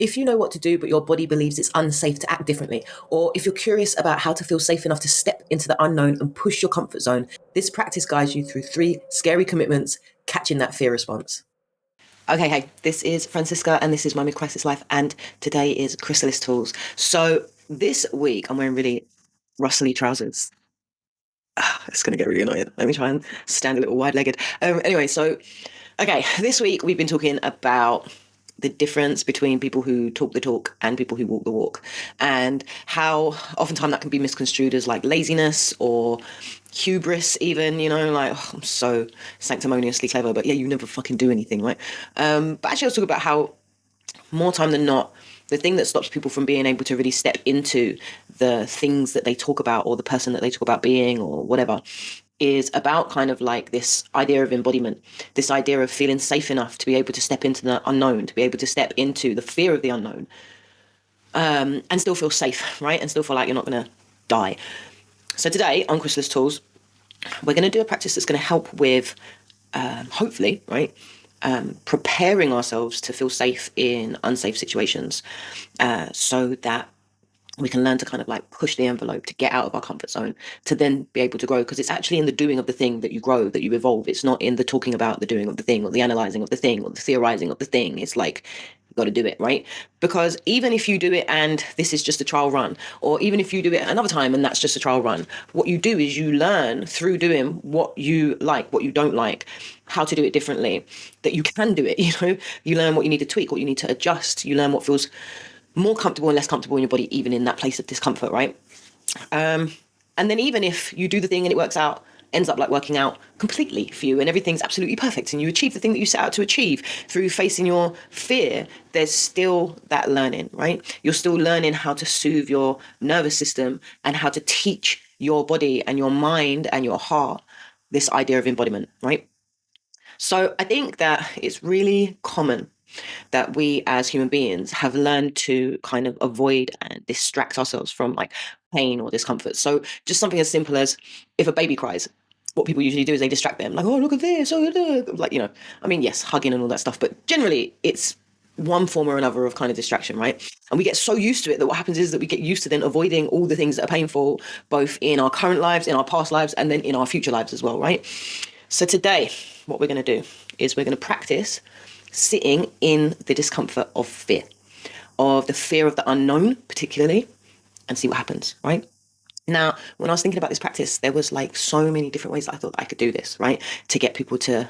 If you know what to do, but your body believes it's unsafe to act differently, or if you're curious about how to feel safe enough to step into the unknown and push your comfort zone, this practice guides you through 3 scary commitments, catching that fear response. Okay, hey, this is Francisca and this is my mid-crisis life, and today is Chrysalis tools. So this week I'm wearing really rustly trousers. It's going to get really annoying. Let me try and stand a little wide-legged. Anyway, so, okay, this week we've been talking about the difference between people who talk the talk and people who walk the walk, and how oftentimes that can be misconstrued as like laziness or hubris even, like, oh, I'm so sanctimoniously clever, but yeah, you never fucking do anything, right? But actually I'll talk about how more time than not, the thing that stops people from being able to really step into the things that they talk about or the person that they talk about being or whatever is about kind of like this idea of embodiment, this idea of feeling safe enough to be able to step into the unknown, to be able to step into the fear of the unknown, and still feel safe, right? And still feel like you're not going to die. So today on Chrysalis Tools, we're going to do a practice that's going to help with, hopefully, right, preparing ourselves to feel safe in unsafe situations, so that we can learn to kind of like push the envelope to get out of our comfort zone to then be able to grow, because it's actually in the doing of the thing that you grow, that you evolve. It's not in the talking about the doing of the thing or the analyzing of the thing or the theorizing of the thing. It's like, you've got to do it, right? Because even if you do it and this is just a trial run, or even if you do it another time and that's just a trial run, what you do is you learn through doing what you like, what you don't like, how to do it differently, that you can do it. You learn what you need to tweak, what you need to adjust. You learn what feels more comfortable and less comfortable in your body, even in that place of discomfort, right? And then even if you do the thing and it works out, ends up like working out completely for you and everything's absolutely perfect and you achieve the thing that you set out to achieve through facing your fear, there's still that learning, right? You're still learning how to soothe your nervous system and how to teach your body and your mind and your heart this idea of embodiment, right? So I think that it's really common that we as human beings have learned to kind of avoid and distract ourselves from like pain or discomfort. So just something as simple as if a baby cries, what people usually do is they distract them, like, oh, look at this, oh, look. Like, I mean, yes, hugging and all that stuff, but generally it's one form or another of kind of distraction, right? And we get so used to it that what happens is that we get used to then avoiding all the things that are painful, both in our current lives, in our past lives, and then in our future lives as well, right? So today, what we're going to do is we're going to practice sitting in the discomfort of fear, of the fear of the unknown, particularly, and see what happens, right? Now, when I was thinking about this practice, there was like so many different ways that I thought I could do this, right? To get people to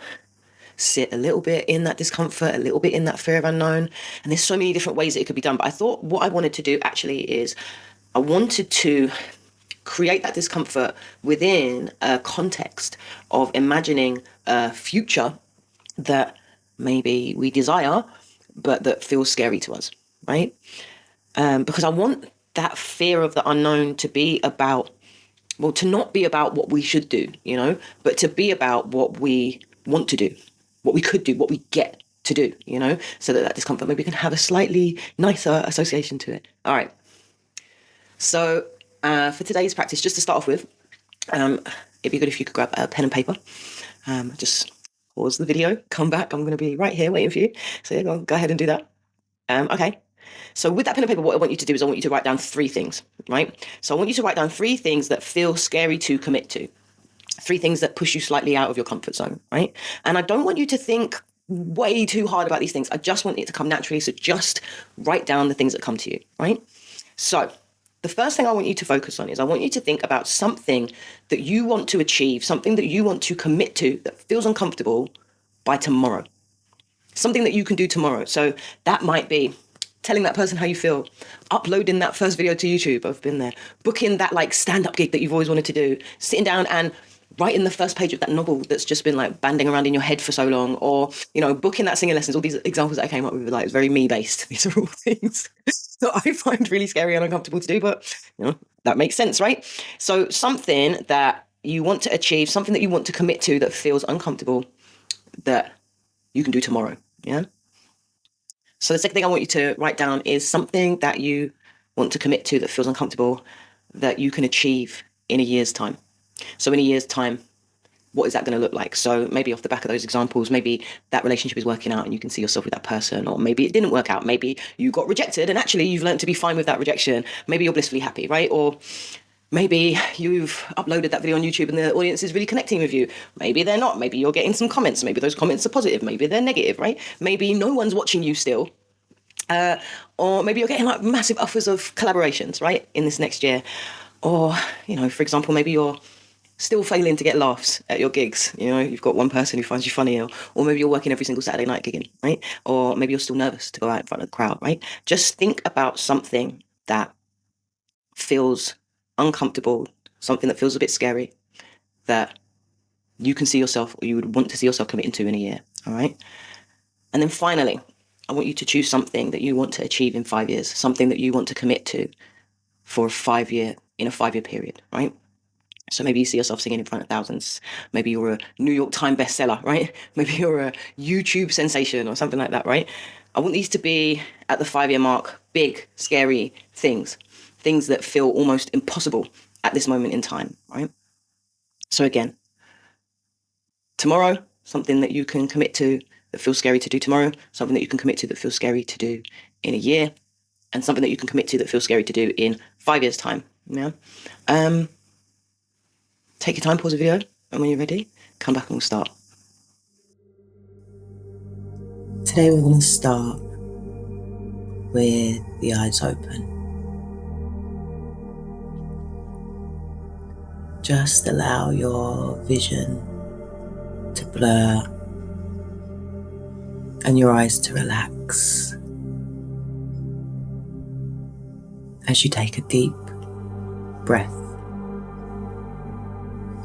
sit a little bit in that discomfort, a little bit in that fear of unknown. And there's so many different ways that it could be done. But I thought what I wanted to do actually is I wanted to create that discomfort within a context of imagining a future that maybe we desire, but that feels scary to us, right? Because I want that fear of the unknown to be about, well, to not be about what we should do, but to be about what we want to do, what we could do, what we get to do, so that discomfort maybe can have a slightly nicer association to it. All right. So for today's practice, just to start off with, it'd be good if you could grab a pen and paper. Just pause the video, come back. I'm going to be right here waiting for you. So yeah, go ahead and do that. Okay. So with that pen and paper, what I want you to do is I want you to write down 3 things, right? So I want you to write down 3 things that feel scary to commit to. 3 things that push you slightly out of your comfort zone, right? And I don't want you to think way too hard about these things. I just want it to come naturally. So just write down the things that come to you, right? So the first thing I want you to focus on is I want you to think about something that you want to achieve, something that you want to commit to that feels uncomfortable by tomorrow. Something that you can do tomorrow. So that might be telling that person how you feel, uploading that first video to YouTube. I've been there. Booking that like stand-up gig that you've always wanted to do. Sitting down and writing the first page of that novel that's just been like banding around in your head for so long, or booking that singing lessons. All these examples that I came up with, like, it's very me based. These are all things that I find really scary and uncomfortable to do, but that makes sense, right? So something that you want to achieve, something that you want to commit to that feels uncomfortable, that you can do tomorrow. Yeah. So the second thing I want you to write down is something that you want to commit to that feels uncomfortable, that you can achieve in a year's time. So in a year's time, what is that going to look like? So maybe off the back of those examples, maybe that relationship is working out and you can see yourself with that person, or maybe it didn't work out. Maybe you got rejected and actually you've learned to be fine with that rejection. Maybe you're blissfully happy, right? Or maybe you've uploaded that video on YouTube and the audience is really connecting with you. Maybe they're not. Maybe you're getting some comments. Maybe those comments are positive. Maybe they're negative, right? Maybe no one's watching you still. Or maybe you're getting like massive offers of collaborations, right, in this next year. Or, for example, maybe you're still failing to get laughs at your gigs. You've got one person who finds you funny, or maybe you're working every single Saturday night gigging, right? Or maybe you're still nervous to go out in front of the crowd, right? Just think about something that feels uncomfortable, something that feels a bit scary, that you can see yourself, or you would want to see yourself committing to in a year, all right? And then finally, I want you to choose something that you want to achieve in 5 years, something that you want to commit to for in a 5 year period, right? So maybe you see yourself singing in front of thousands. Maybe you're a New York Times bestseller, right? Maybe you're a YouTube sensation or something like that, right? I want these to be at the 5 year mark, big, scary things that feel almost impossible at this moment in time, right? So again, tomorrow, something that you can commit to that feels scary to do tomorrow, something that you can commit to that feels scary to do in a year, and something that you can commit to that feels scary to do in 5 years' time. Yeah. Take your time, pause the video, and when you're ready, come back and we'll start. Today we're going to start with the eyes open. Just allow your vision to blur and your eyes to relax as you take a deep breath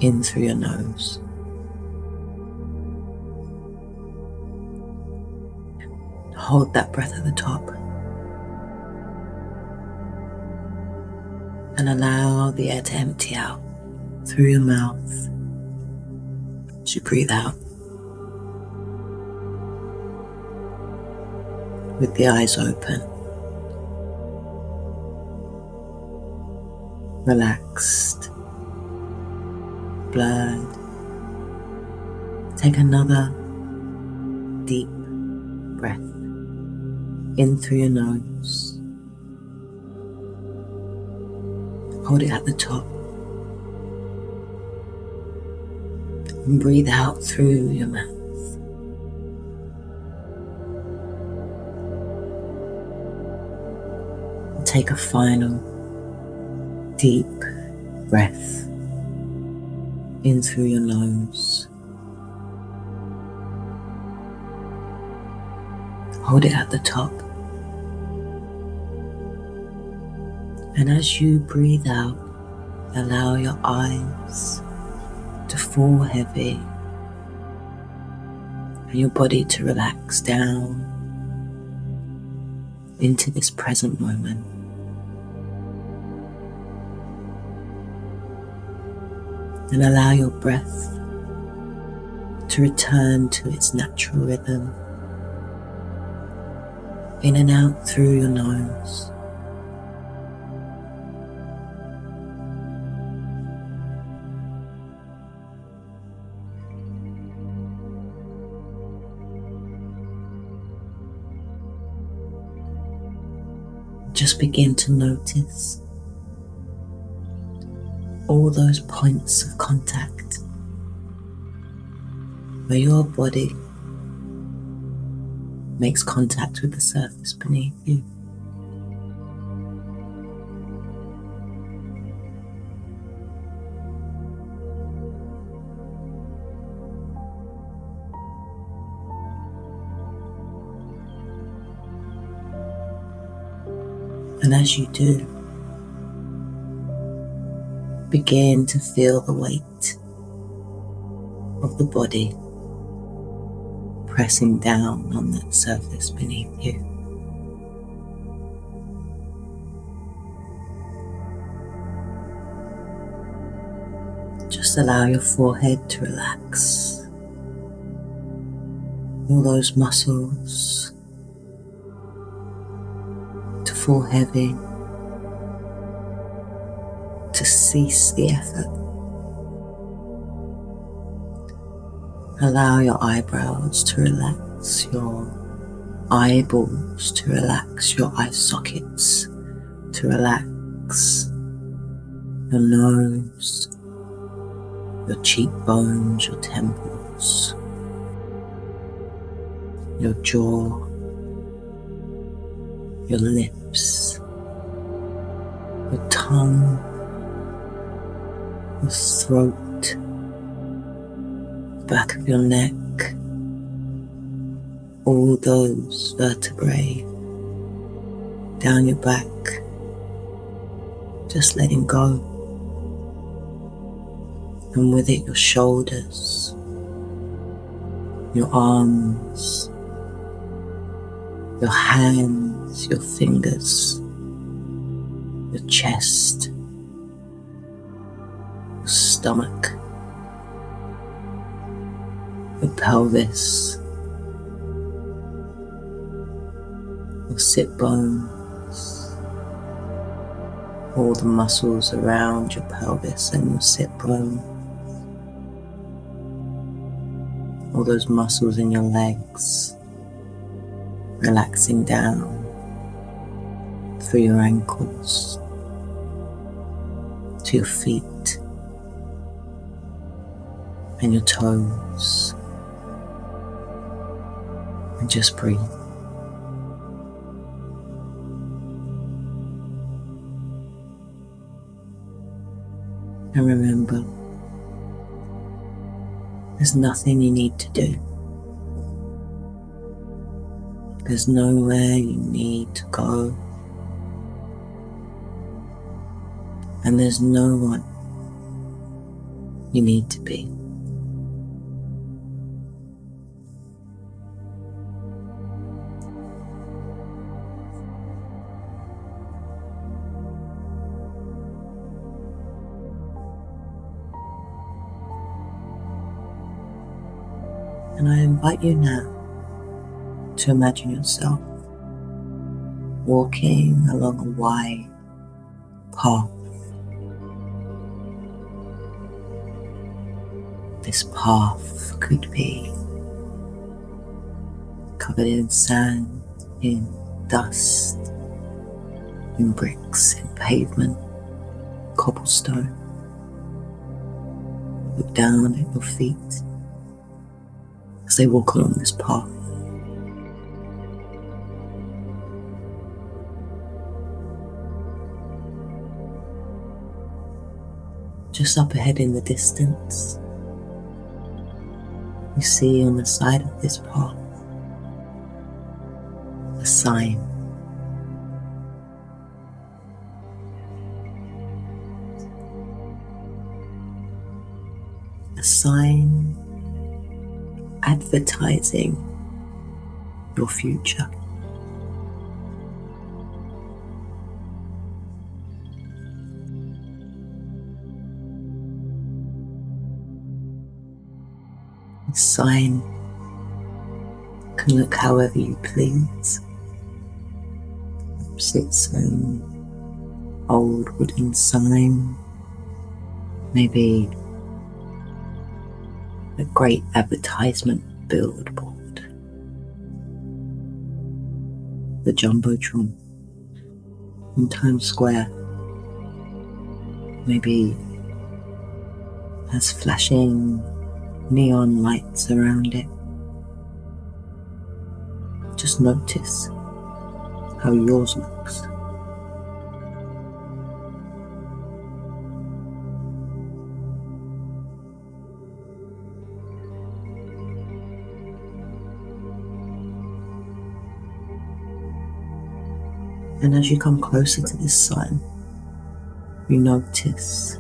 in through your nose. Hold that breath at the top and allow the air to empty out through your mouth as you breathe out with the eyes open, relaxed, blurred. Take another deep breath in through your nose. Hold it at the top and breathe out through your mouth. And take a final deep breath in through your nose. Hold it at the top. And as you breathe out, allow your eyes to fall heavy and your body to relax down into this present moment. And allow your breath to return to its natural rhythm. In and out through your nose. Just begin to notice all those points of contact where your body makes contact with the surface beneath you. And as you do, begin to feel the weight of the body pressing down on that surface beneath you. Just allow your forehead to relax. All those muscles to fall heavy, to cease the effort. Allow your eyebrows to relax, your eyeballs to relax, your eye sockets to relax, your nose, your cheekbones, your temples, your jaw, your lips, your tongue, your throat, back of your neck, all those vertebrae down your back, just letting go. And with it, your shoulders, your arms, your hands, your fingers, your chest, your stomach, your pelvis, your sit bones, all the muscles around your pelvis and your sit bone, all those muscles in your legs, relaxing down through your ankles to your feet and your toes, and just breathe. And remember, there's nothing you need to do. There's nowhere you need to go. And there's no one you need to be. And I invite you now to imagine yourself walking along a wide path. This path could be covered in sand, in dust, in bricks, in pavement, cobblestone. Look down at your feet as they walk along this path. Just up ahead in the distance, you see on the side of this path a sign. A sign advertising your future. The sign can look however you please. Perhaps it's an old wooden sign, maybe a great advertisement billboard, the Jumbotron in Times Square, maybe has flashing neon lights around it. Just notice how yours looks. And as you come closer to this sign, you notice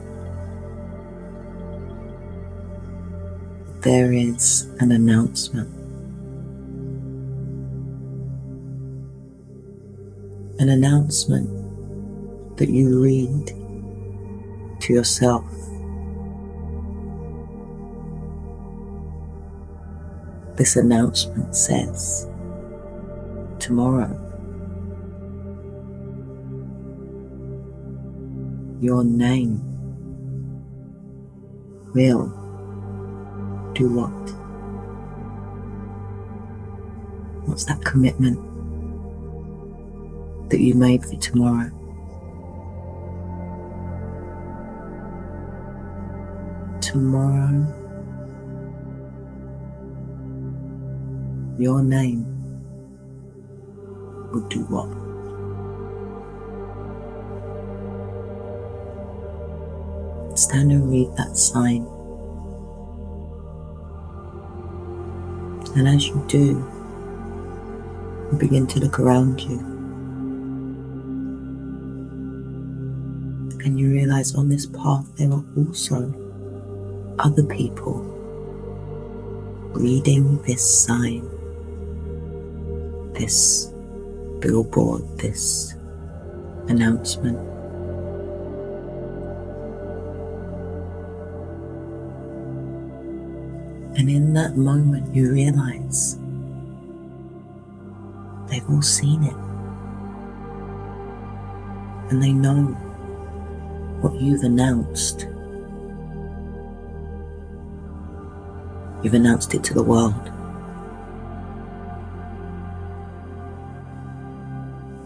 there is an announcement. An announcement that you read to yourself. This announcement says, tomorrow, your name will do what? What's that commitment that you made for tomorrow? Tomorrow, your name will do what? Stand and read that sign. And as you do, you begin to look around you. And you realize on this path there are also other people reading this sign, this billboard, this announcement. And in that moment you realize they've all seen it. And they know what you've announced. You've announced it to the world.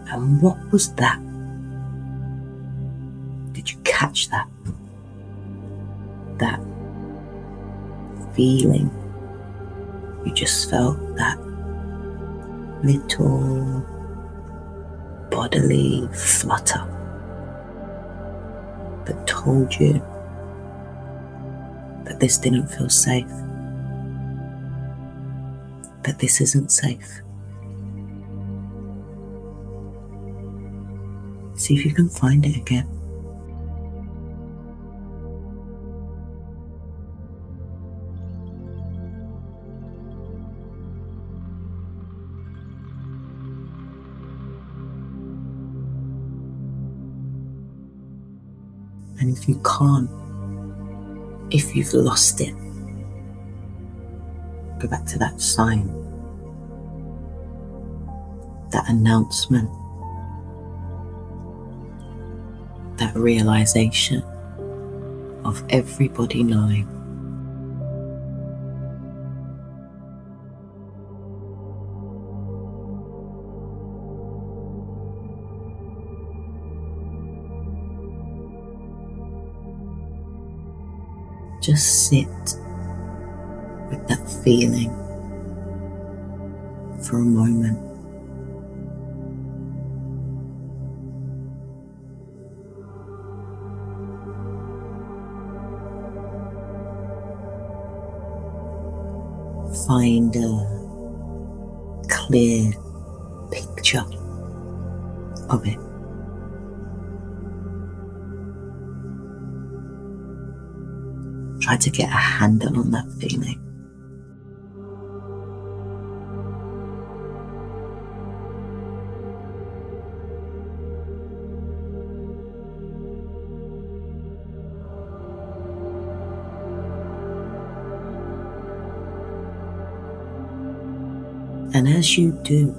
And what was that? Did you catch that? That feeling you just felt, that little bodily flutter that told you that this didn't feel safe, that this isn't safe. See if you can find it again. And if you can't, if you've lost it, go back to that sign, that announcement, that realization of everybody knowing. Just sit with that feeling for a moment. Find a clear picture of it. Try to get a handle on that feeling. And as you do,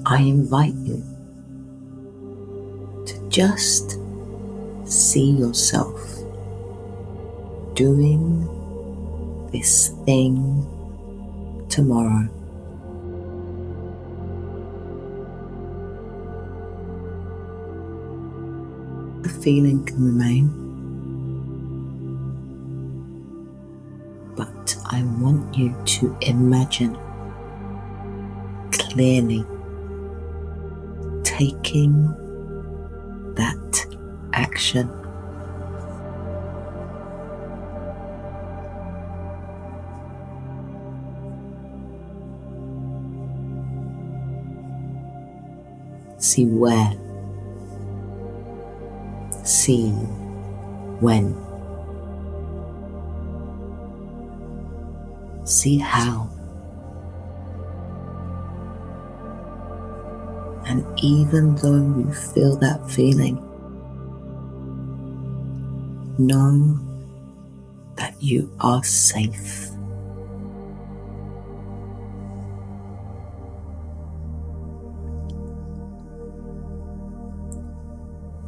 I invite you to just see yourself doing this thing tomorrow. The feeling can remain, but I want you to imagine clearly taking that action. See where, see when, see how, and even though you feel that feeling, know that you are safe.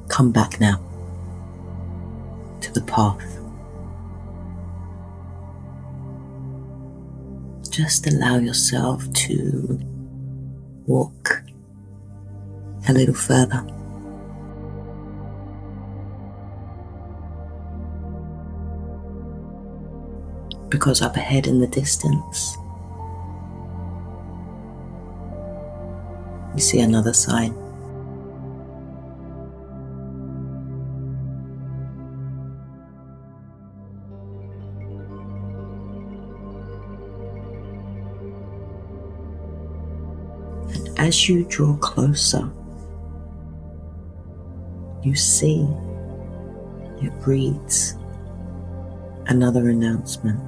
Come back now to the path. just allow yourself to walk a little further. Because up ahead in the distance, you see another sign. And as you draw closer, you see it reads another announcement.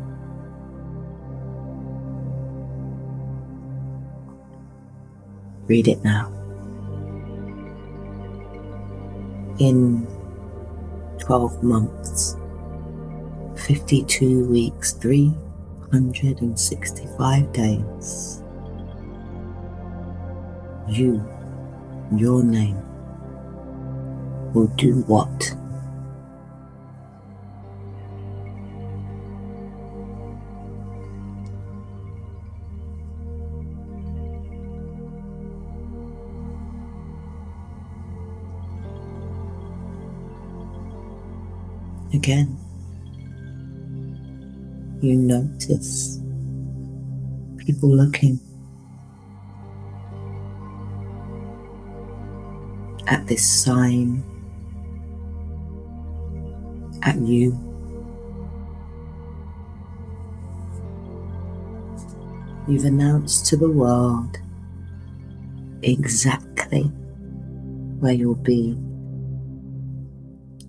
Read it now. In 12 months, 52 weeks, 365 days, your name, will do what? Again, you notice people looking at this sign, at you. You've announced to the world exactly where you'll be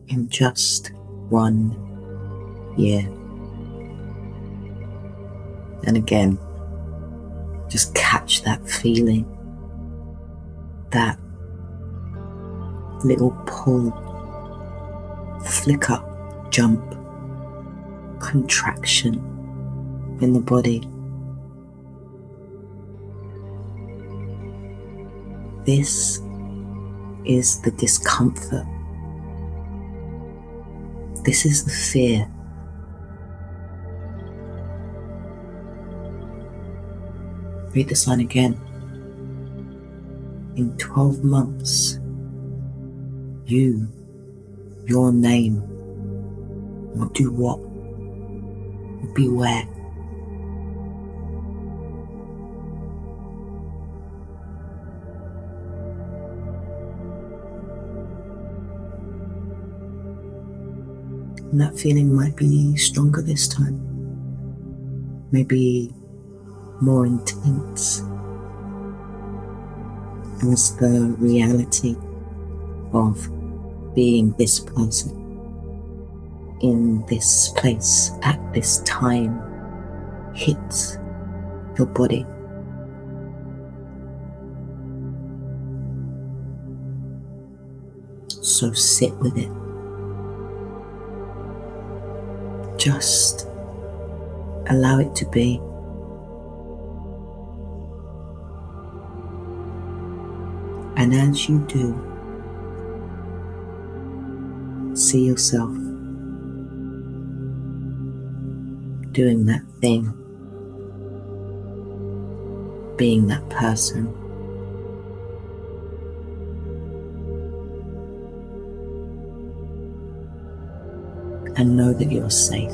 in just 1 year. And again, just catch that feeling, that little pull, flicker, jump, contraction in the body. This is the discomfort. This is the fear. Read the sign again. In 12 months, your name will do what? Will be where? And that feeling might be stronger this time, maybe more intense, as the reality of being this person in this place at this time hits your body. So sit with it. Just allow it to be. And as you do, see yourself doing that thing, being that person. And know that you're safe.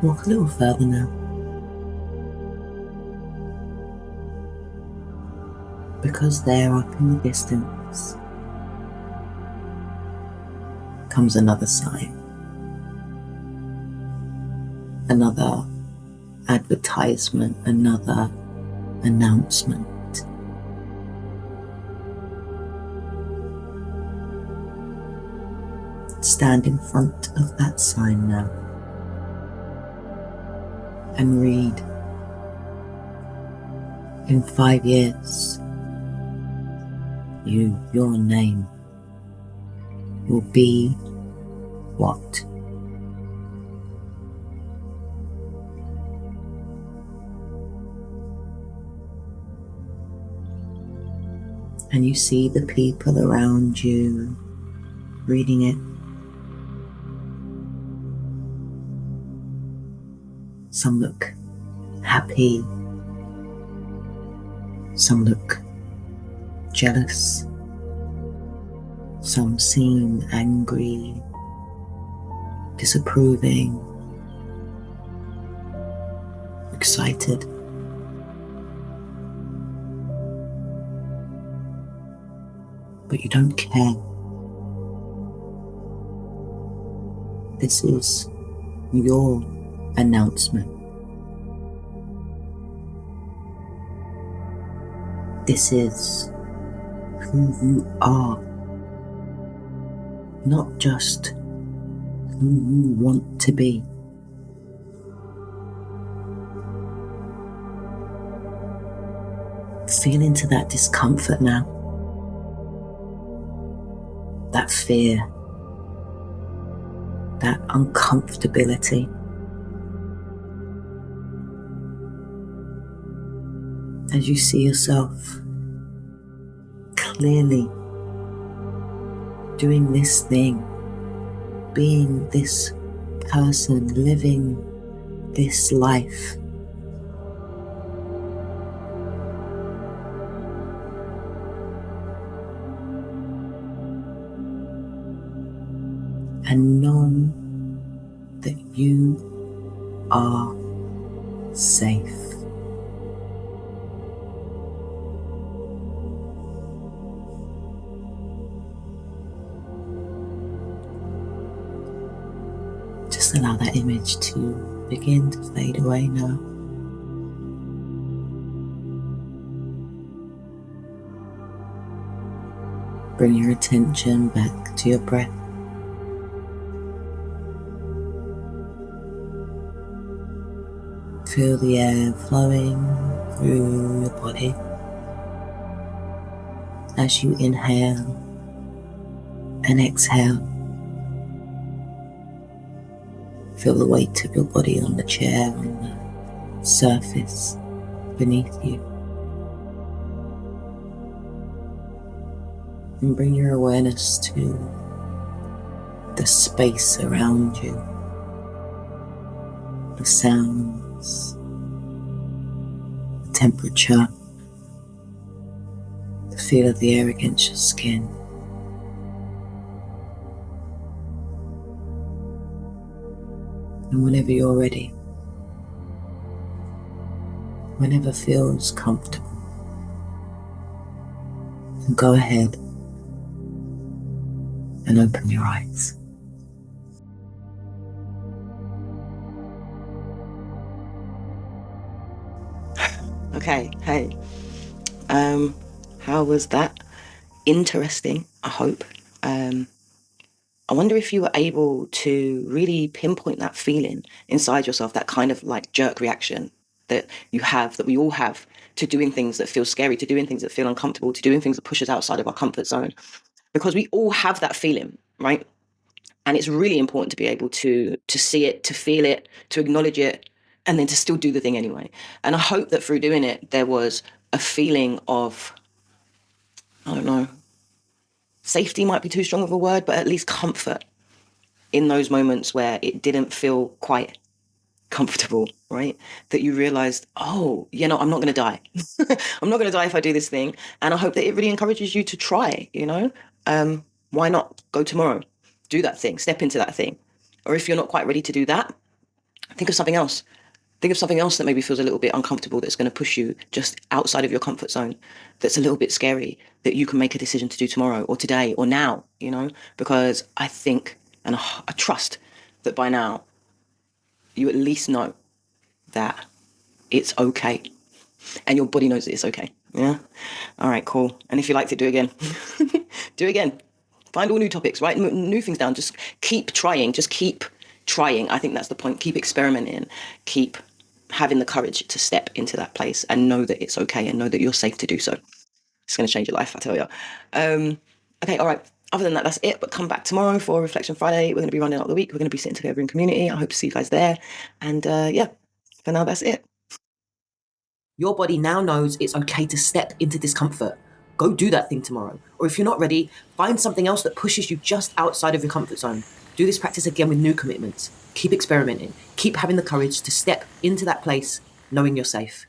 Walk a little further now. Because there up in the distance comes another sign. Another advertisement, another announcement. Stand in front of that sign now and read. In 5 years, your name will be what? And you see the people around you reading it. Some look happy. Some look jealous. Some seem angry, disapproving, excited. But you don't care. This is your announcement. This is who you are, not just who you want to be. Feel into that discomfort now, that fear, that uncomfortability. As you see yourself clearly doing this thing, being this person, living this life. And know that you are safe. Just allow that image to begin to fade away now. Bring your attention back to your breath. Feel the air flowing through your body as you inhale and exhale. Feel the weight of your body on the chair, on the surface beneath you. And bring your awareness to the space around you, the sounds, the temperature, the feel of the air against your skin. And whenever you're ready, whenever feels comfortable, go ahead and open your eyes. Okay, hey. How was that? Interesting, I hope. I wonder if you were able to really pinpoint that feeling inside yourself, that kind of like jerk reaction that you have, that we all have, to doing things that feel scary, to doing things that feel uncomfortable, to doing things that push us outside of our comfort zone. Because we all have that feeling, right? And it's really important to be able to see it, to feel it, to acknowledge it, and then to still do the thing anyway. And I hope that through doing it, there was a feeling of, I don't know, safety might be too strong of a word, but at least comfort in those moments where it didn't feel quite comfortable, right? That you realized, oh, I'm not going to die. I'm not going to die if I do this thing. And I hope that it really encourages you to try, why not go tomorrow? Do that thing, step into that thing. Or if you're not quite ready to do that, think of something else. Think of something else that maybe feels a little bit uncomfortable, that's going to push you just outside of your comfort zone, that's a little bit scary, that you can make a decision to do tomorrow or today or now, because I think and I trust that by now you at least know that it's okay and your body knows that it's okay. Yeah. All right, cool. And if you liked it, do it again. Do it again. Find all new topics, write new things down. Just keep trying. Just keep trying. I think that's the point. Keep experimenting. Keep having the courage to step into that place and know that it's okay and know that you're safe to do so. It's going to change your life, I tell you. Okay, all right. Other than that, that's it. But come back tomorrow for Reflection Friday. We're going to be running out the week. We're going to be sitting together in community. I hope to see you guys there. And yeah, for now, that's it. Your body now knows it's okay to step into discomfort. go do that thing tomorrow. Or if you're not ready, find something else that pushes you just outside of your comfort zone. Do this practice again with new commitments. Keep experimenting. Keep having the courage to step into that place knowing you're safe.